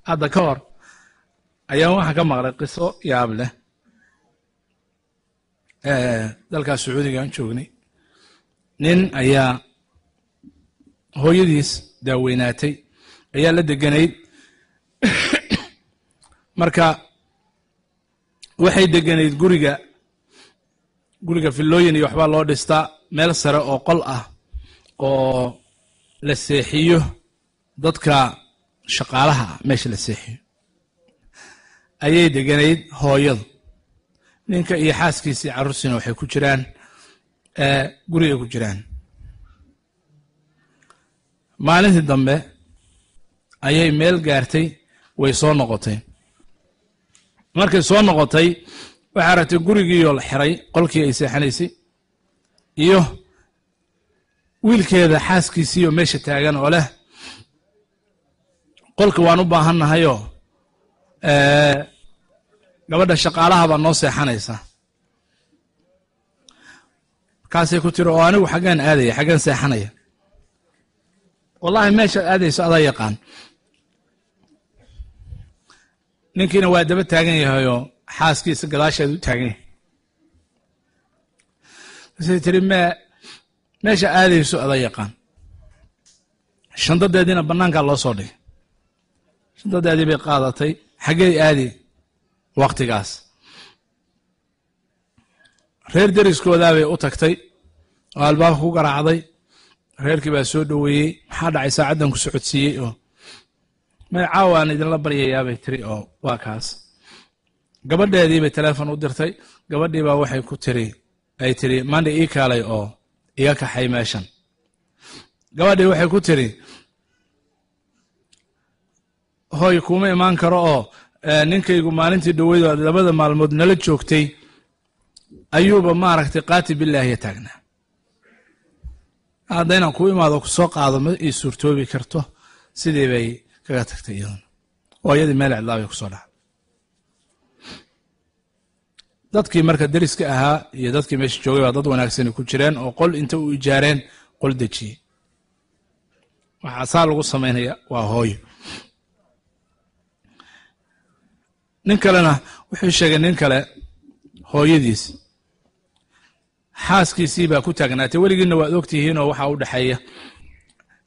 hadda ka hor ayaan waxaan ka maqlay qiso yaab leh dalkaas sacuudiga aan joognay nin ayaa hooyadiis daaweynaatay ayaa la deganayd marka waxay deganayd guriga fillooyin iyo waxbaa loo dhistaa meel sare oo qol ah oo la seexiyo dadka shaqaalaha ah meesha la seexiyo ayay deganayd hooyadu ninka iyo xaaskiisii carruursiina waxay ku jiraan guriga ku jiraan maalintii dambe ayay meel gaartay way soo noqotay markay soo noqotay waxay aragtay gurigiioo la xiray qolkii ay seexanaysay iyo wiilkeeda xaaskiisiioo meesha taagan oo leh qolka waan u baahannahayoo gabadha shaqaalaha baa noo seexanaysa markaasay ku tiri oo anigu xaggaan aadaya xaggaan seexanaya wallahi meeshaad aadayso adaa yaqaan ninkiina waa daba taagan yahayoo xaaskiisa gadaasheed u taagan yahay markaasay tiri meesha aadayso adaa yaqaan shandadeediina bannaankaa loo soo dhigay shandadeedii bay qaadatay xaggey aadi wakhtigaas reer deriskoodaa bay u tagtay oo albaabka ku garaacday reerkii baa soo dhoweeyey maxaa dhacay saacaddan ku socodsiiyey oo magacaawa aan idinla baryayaa bay tiri oo waa kaas gabadheedii bay teleefon u dirtay gabadhii baa waxay ku tiri ay tiri maandha ii kaalay oo iga kaxay meeshan gabadhii waxay ku tiri hooy kuma imaan karo oo ninkaygu maalintii dhoweydo aad labada maalmood nala joogtay ayuuba maaragtay qaati bilaahiya taagnaa hadda inaan kuu imaado ku soo qaado ma ii suurtoobi karto sidii bay kaga tagtay iyaduna oo iyadii meel cidlaa bay ku soo dhacday dadkii marka deriska ahaa iyo dadkii meesha joogay baa dad wanaagsani ku jireen oo qol inta u ijaareen qol dejiyey waxaa saa lagu samaynaya waa hooyo nin kalena wuxuu sheegay nin kale hooyadiis xaaskiisii baa ku taagnaatay weligiinna waad ogtihiinoo waxaa u dhexeeya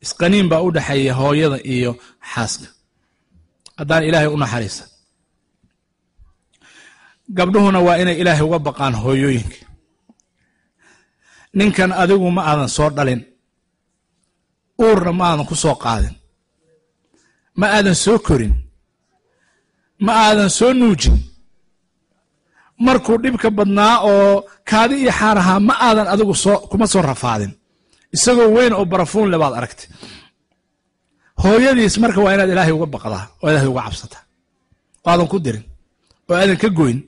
isqaniin baa u dhexeeya hooyada iyo xaaska haddaan ilaahay u naxariisa gabdhuhuna waa inay ilaahay uga baqaan hooyooyinka ninkan adigu ma aadan soo dhalin uurna ma aadan ku soo qaadin ma aadan soo korin ma aadan soo nuujin markuu dhibka badnaa oo kaadi iyo xaar ahaa ma aadan adigu kuma soo rafaadin isagoo weyn oo barafuun le baad aragtay hooyadiis marka waa inaad ilaahay uga baqdaa oo ilaahay uga cabsataa oo aadan ku dirin oo aadan ka goyn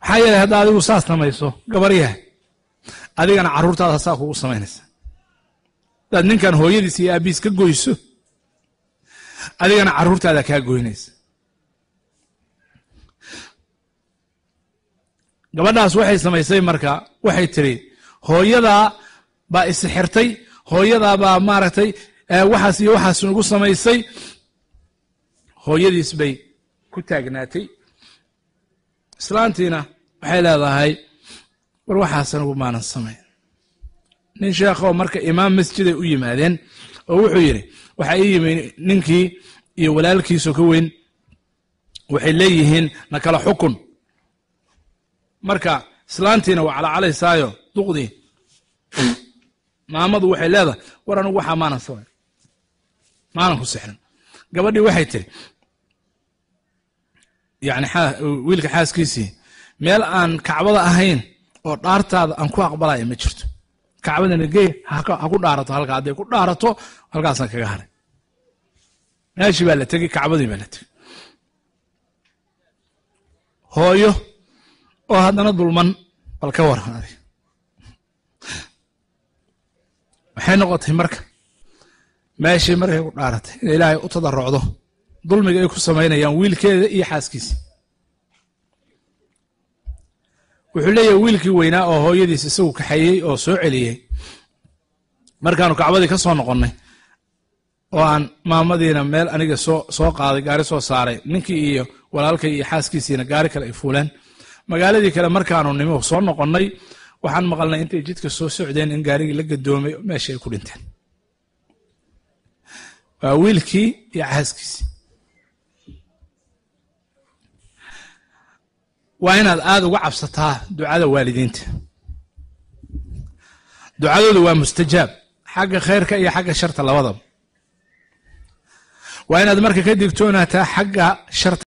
maxaa yeelay haddaa adigu saas samayso gabaryaha adigana carruurtaada saa kugu samaynaysa hadaad ninkan hooyadiis iyo aabbiis ka goyso adigana carruurtaada kaa goynaysa gabadhaas waxay samaysay marka waxay tiri hooyadaa baa isixirtay hooyadaa baa maaragtay waxaas iyo waxaas nagu samaysay hooyadiis bay ku taagnaatay islaantiina waxay leedahay war waxaas anigu maanan samayn nin sheekhoo marka imaam masjiday u yimaadeen oo wuxuu yidhi waxaa ii yimi ninkii iyo walaalkiisoo ka weyn waxay leeyihiin na kala xukun marka islaantiina waa calacalaysaayo duqdii maamadu waxay leedahay war anigu waxaa maanan samayn maanan ku sixrin gabadhii waxay tiri yani wiilka xaaskiisii meel aan kacbada ahayn oo dhaartaada aan ku aqbalaya ma jirto kacbadana gey ha ku dhaarato halkaa hadday ku dhaarato halkaasna kaga haray meeshii baa la tegey kacbadii baa la tegey hooyo oo haddana dulman bal ka waran adig waxay noqotay marka meeshii markay ku dhaaratay inay ilaahay u tadarrucdo dulmiga ay ku samaynayaan wiilkeeda iyo xaaskiisa wuxuu leeyahay wiilkii weynaa oo hooyadiis isagu kaxeeyey oo soo celiyey markaanu kacbadii ka soo noqonnay oo aan maamadiina meel aniga soo qaaday gaari soo saaray ninkii iyo walaalkay iyo xaaskiisiina gaari kale ay fuuleen magaaladii kale markaanu nimo soo noqonnay waxaan maqalnay intay jidka soo socdeen in gaarigii la gadoomay meesha ay ku dhinteen waa wiilkii iyo xaaskiisii waa inaad aad uga cabsataa ducada waalidiinta ducadoodu waa mustajaab xagga khayrka iyo xagga sharta labadaba waa inaad marka ka digtoonataa xagga sharta